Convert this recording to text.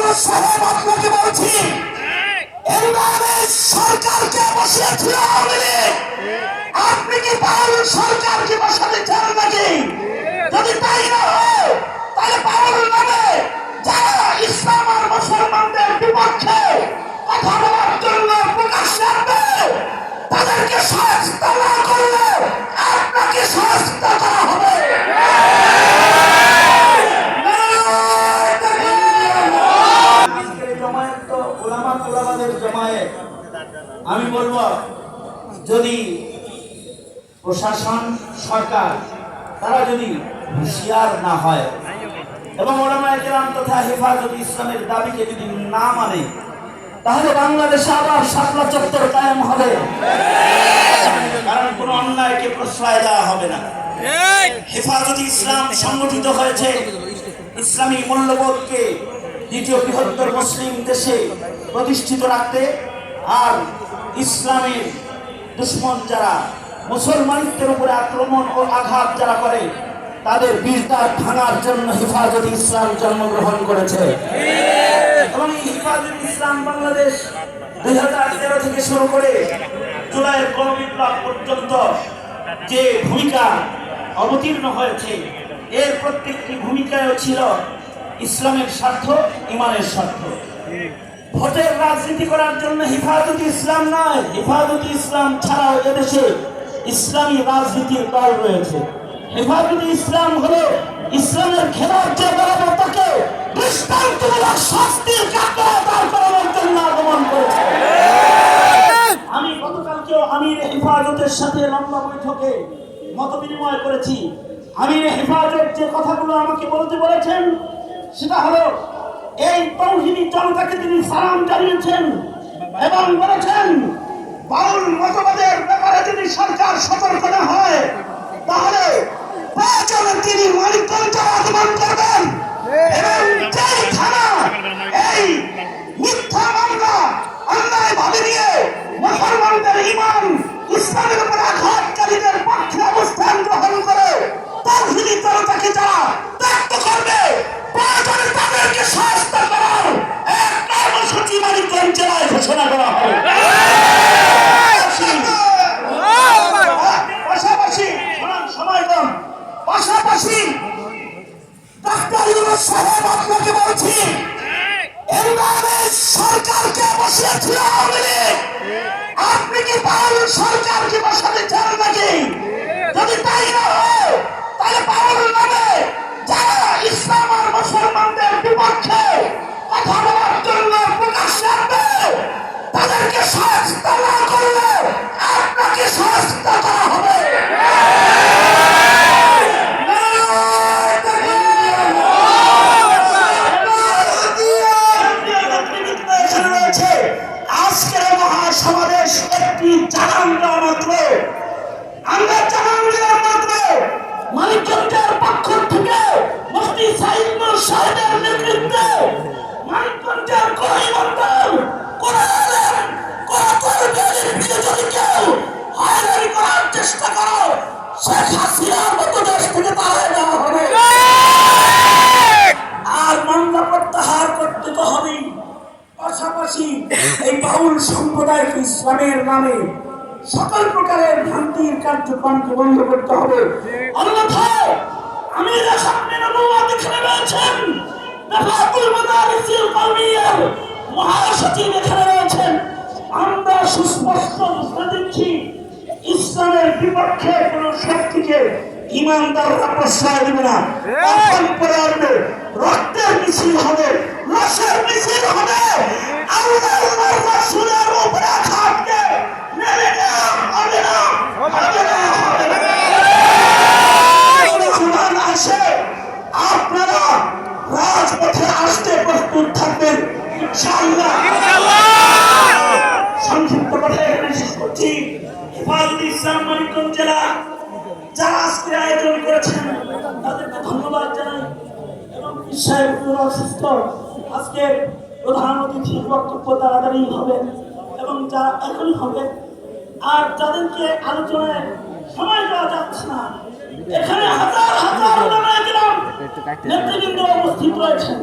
ইউনূস সাহেব আপনাকে বলছি, এই বাংলাদেশ সরকারকে বসিয়েছিল আওয়ামী লীগ। আপনি কি পাওয়াল সরকারকে বসাতে চান নাকি? যদি তাই না হয়, তাহলে পাওয়াল নামে যারা ইসলাম আর মুসলমানদের বিপক্ষে কথা বলার জন্য প্রকাশ্যে আসবে, তাদেরকে শাস্তি না করলে আপনাকে শাস্তি করা হবে। আমি বলবো, যদি প্রশাসন সরকার তারা যদি হুঁশিয়ার না হয় এবং ওলামায়ে কেরাম তথা হেফাজত ইসলামের দাবিকে যদি না মানে, তাহলে বাংলাদেশে আবার শাপলা চত্বর কায়েম হবে। কারণ কোন অন্যায়কে প্রশ্রয় দেওয়া হবে না। হেফাজত ইসলাম সংগঠিত হয়েছে ইসলামী মূল্যবোধকে দ্বিতীয় বৃহত্তর মুসলিম দেশে প্রতিষ্ঠিত রাখতে, আর ইসলামের দুশ্মন যারা মুসলমানদের উপরে আক্রমণ ও আঘাত যারা করে তাদের বীরতার ভাঙার জন্য হেফাজত ইসলাম জন্মগ্রহণ করেছে। এবং এই হেফাজত ইসলাম বাংলাদেশ 2013 থেকে শুরু করে জুলাইয়ের গণবিপ্লব পর্যন্ত যে ভূমিকা অবতীর্ণ হয়েছে, এর প্রত্যেকটি ভূমিকায়ও ছিল ইসলামের স্বার্থ, ইমানের স্বার্থ। ভোটের রাজনীতি করার জন্য হেফাজত ইসলাম নয়, হেফাজত ইসলাম ছাড়াও এদেশে ইসলামী রাজনীতির দল রয়েছে। হেফাজত ইসলাম হলো ইসলামের খেলার যে বরাবরতাকে দৃষ্টান্তমূলক শাস্তির কাঠগড়ায় দাঁড় করানোর জন্য আগমন করেছে। আমি গতকালকেও আমির হেফাজতের সাথে লম্বা বৈঠকে মত বিনিময় করেছি। আমির হেফাজত যে কথাগুলো আমাকে বলতে বলেছেন সেটা হলো, এই তৌহিদি জনতাকে তিনি সালাম জানিয়েছেন এবং বলেছেন বাউল মতবাদের ব্যাপারে যদি সরকার সতর্ক না হয় তাহলে প্রয়োজনে তিনি মানিকগঞ্জে আগমন করবেন এবং যেই থানা এই মিথ্যা মামলা অন্যায় ভাবে নিয়ে মুসলমানদের ঈমান ইসলামের উপর আঘাতকারীদের পক্ষে অবস্থান গ্রহণ করে তৌহিদি জনতাকে যারা ত্যাগ করবে, প্রয়োজনে তাদেরকে শাস্তি করার এক কর্মসূচি মানিকগঞ্জ জেলায় ঘোষণা করা হবে। পাশাপাশি ডাক্তার ইউনূস সাহেব আপনাকে বলছি, এই বাংলাদেশ সরকারকে বসিয়েছিল আওয়ামী লীগ। আপনি কি পাওয়াল সরকারকে বসাতে চান নাকি? যদি তাই না হয়, তাহলে পাওয়াল নামে যারা ইসলাম আর মুসলমানদের বিপক্ষে কথা বলার জন্য প্রকাশ্যে আসবে, তাদেরকে শাস্তি না করলে আপনাকে শাস্তি করা হবে। আজকের মহাসমাবেশ একটি জানান দেওয়া মাত্র, আমরা জানান দেওয়া মাত্র মানিকগঞ্জের পক্ষ থেকে মুফতি সাঈদ নূর সাহেবের নেতৃত্বে মানিকগঞ্জের কোরাইবন্দর কোরআনের কোরআনের বিরোধী কেউ হয়রানি করার চেষ্টা করো, শেখ হাসিনার মতো দেশ থেকে তাড়িয়ে দেওয়া হবে। আর মামলা প্রত্যাহার করতে তো হবেই। পাশাপাশি এই বাউল সম্প্রদায় ইসলামের নামে সকল প্রকারের ভ্রান্তির কার্যক্রমকে বন্ধ করতে হবে। অন্যথায় আমির সামনে নবুয়ত এখানে রয়েছেন, নাফাতুল মাদারিসিল কওমিয়ার মহাসচিব এখানে রয়েছেন। আমরা সুস্পষ্ট ঘোষণা দিচ্ছি, ইসলামের বিপক্ষে কোন শক্তিকে ইমানদাররা প্রশ্রয় দেবে না। এখন পরে আসবে রক্তের মিছিল হবে, লাশের মিছিল হবে, আল্লাহর রাসূলের উপরে আঘাতকে মেনে নেওয়া হবে না, হবে না, হবে না। যখন আসে আপনারা রাজপথে আসতে প্রস্তুত থাকবেন ইনশাআল্লাহ। সংক্ষিপ্ত কথা এখানে শেষ করছি। হেফাজত ইসলাম মানিকগঞ্জ জেলা যারা আজকে আয়োজন করেছেন তাদেরকে ধন্যবাদ জানাই এবং আজকে প্রধান অতিথির বক্তব্য তাড়াতাড়ি হবে এবং যা এখনই হবে। আর যাদেরকে আলোচনায় সময় দেওয়া যাচ্ছে না, এখানে হাজার হাজার নেতৃবৃন্দ উপস্থিত রয়েছেন।